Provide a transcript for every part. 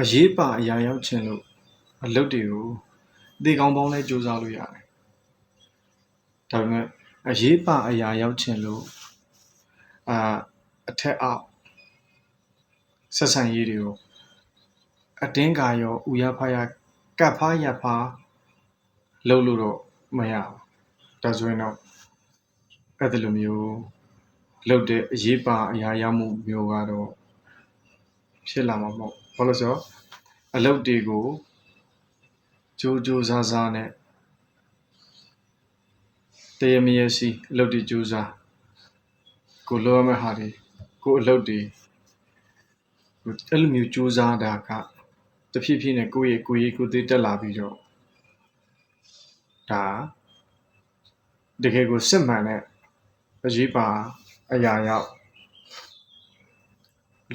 အရေးပါအရာရောက်ချင်လို့အလုပ်တွေကိုသေကောင်းပေါင်းလဲစူးစမ်းလို့ရတယ်။ဒါပေမဲ့အရေးပါအရာရောက်ချင်လို့အထက်အောက်ဆက်ဆံရေးတွေကိုအတင်းကာရောဥရဖားရကပ်ဖားရဖားလုပ်လို့တော့မရဘူး။ဒါဆိုရင်တော့အဲ့ဒီလိုမျိုးလုပ်တဲ့အရေးပါအရာရောက်မှုမျိုးကတော့ဖြစ်လာမှာမဟုတ်။ဘာလို့ဆိုတော့အလုပ်တွေကိုကြိုးကြိုးစားစားနဲ့တရမရစီအလုပ်တွေကြိုးစားကိုလိုရမယ့်ဟာတွေကိုအလုပ်တွေအဲ့လိုမျိုးကြိုးစားတာကတဖြည်းဖြည်းနဲ့ကိုယ့်သေးတက်လာပြီးတော့ဒါတကယ်ကိုစစ်မှန်တဲ့အရေးပါအရာရောက်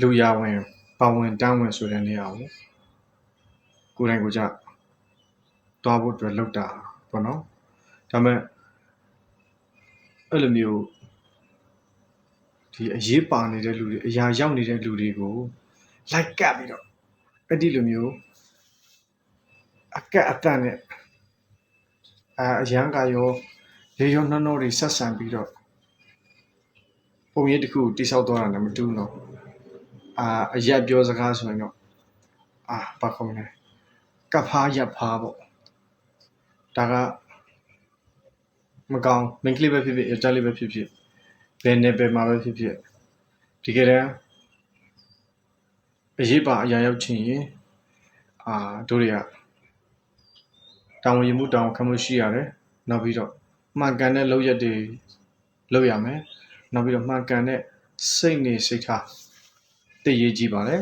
လူရဝင်ပါဝင်တန်းဝင်ဆိုတဲ့နေရာကိုယ်တိုင်ကိုကြသွားဖို့အတွက်လုပ်တာပေါ့နော်ဒါပေမဲ့အဲ့လိုမျိုးဒီအရေးပါနေတဲ့လူတွေအရာရောက်နေတဲ့လူတွေကိုလိုက်ကပ်ပြီးတော့အဲ့ဒီလိုမျိုးအကန့်နဲ့အရန်ကရောရေရောနှောတွေဆက်ဆံပြီးတော့ပုံရိပ်တစ်ခုတိဆောက်သွားတာလည်းမတူးတော့အရက်ပြောစကားဆိုရင်တော့ဘာခေါ်မလဲကပ်ဖားရပ်ဖားပေါ့ဒါကမကောင်းမိန်းကလေးပဲဖြစ်ဖြစ်ယောက်ျားလေးပဲဖြစ်ဖြစ်ဘယ်နယ်ပယ်မှာပဲဖြစ်ဖြစ်ဒီကတည်းကအရေးပါအရာရောက်ချင်ရင်တို့တွေကတာဝန်ယူမှုတာဝန်ခံမှုရှိရတယ်နောက်ပြီးတော့မှန်ကန်တဲ့လုပ်ရက်တွေလုပ်ရမယ်နောက်ပြီးတော့မှန်ကန်တဲ့စိတ်နေစိတ်ထားတည်ရည်ကြည့်ပါလေ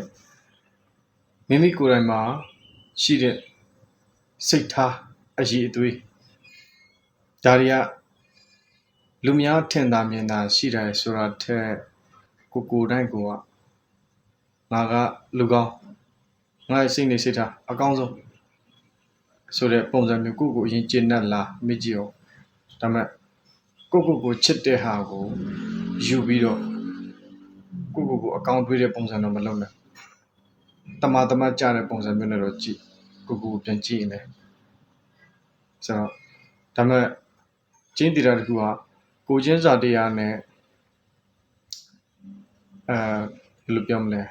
မိမိကိုယ်တိုင်မှာရှိတဲ့စိတ်ထားအရေးအသွေးဒါတွေကလူများထင်သာမြင်သာရှိတယ်ဆိုတာထက်ကိုယ်တိုင်ကငါကလူကောင်းငါ့စိတ်နေစိတ်ထားအကောင်းဆုံးဆိုတဲ့ပုံစံမျိုးကိုအရင်ကျင့်တတ်လားမေ့ကြည့်အောင်ဒါပေမဲ့ကိုချစ်တဲ့ဟာကိုယူပြီးတော့ကိုအကောင်းတွေးတဲ့ပုံစံတော့မလုပ်နဲ့တမကြတဲ့ပုံစံမျိုးနဲ့တော့ကြည့်ကိုပြန်ကြည့်နေဆိုတော့ဒါပေမဲ့ကျင်းတည်တာတခုကကိုချင်းစာတရားနဲ့ဘယ်လိုပြောမလဲ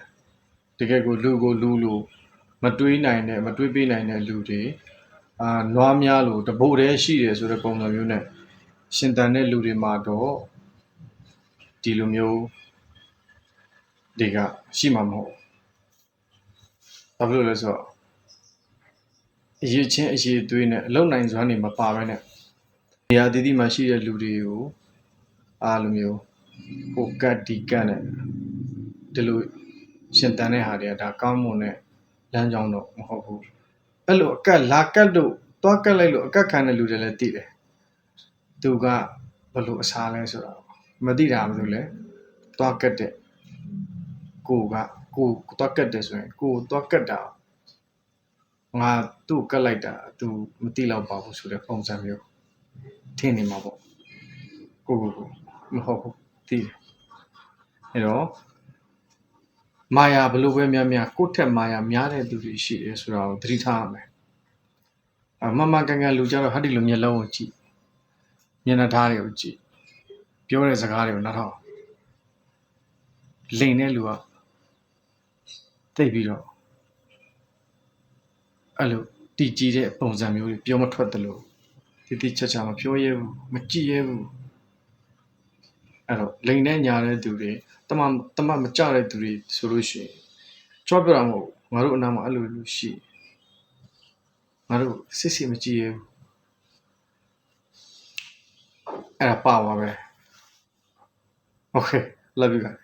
တကယ်ကိုလူလို့မတွေးနိုင်တဲ့မတွေးပေးနိုင်တဲ့လူတွေနွားများလို့တပို့တည်းရှိတယ်ဆိုတဲ့ပုံစံမျိုးနဲ့ရှင်တန်တဲ့လူတွေမှာတော့ဒီလိုမျိုးတွေကရှိမှာမဟုတ်ဘာဖြစ်လို့လဲဆိုတော့အရေးချင်းအရေးသွေးနဲ့အလုံနိုင်စွမ်းတွေမပါဘဲနဲ့နေရာတည်တည်မှာရှိတဲ့လူတွေကိုလိုမျိုးဟိုကတ်ဒီကတ်နဲ့ဒီလိုရှင်တန်တဲ့ဟာတွေကဒါကောင်းမွန်တဲ့လမ်းကြောင်းတော့မဟုတ်ဘူးအဲ့လိုအကတ်လာကတ်လို့သွားကတ်လိုက်လို့အကတ်ခံတဲ့လူတွေလည်းသိတယ်သူကဘယ်လိုအစားလဲဆိုတာမသိတာဘာလို့လဲသွားကတ်တဲ့ကိုသွားကတ်တယ်ဆိုရင်ကိုသွားကတ်တာငါသူ့ကတ်လိုက်တာသူမသိတော့ပါဘူးဆိုတဲ့ပုံစံမျိုးထင်နေမှာပေါ့ကိုမဟုတ်ဘူးသိတယ်အဲ့တော့မာယာဘလို့ပဲများကိုယ့်ထက်မာယာများတဲ့သူတွေရှိတယ်ဆိုတာကိုသတိထားရမယ်မမကန်လူကြတော့ဟာဒီလိုမျက်လုံးကိုကြည့်မျက်နှာသားတွေကိုကြည့်ပြောတဲ့စကားတွေကိုနားထောင်လိန်တဲ့လူကသိပြီးတော့အဲ့လိုတီကြည့်တဲ့ပုံစံမျိုးတွေပြောမထွက်တယ်လို့တိချာမပြောရဲဘူးမကြည့်ရဲဘူးအဲ့တော့လိန်တဲ့ညာတဲ့သူတွေတမမကြတဲ့သူတွေဆိုလို့ရှိရင်ကြွားပြတာမဟုတ်ငါတို့အနားမှာအဲ့လိုလူရှိငါတို့စစ်မကြည့်ရဲဘူးအဲ့ဒါပါပါပဲ Okay love you guys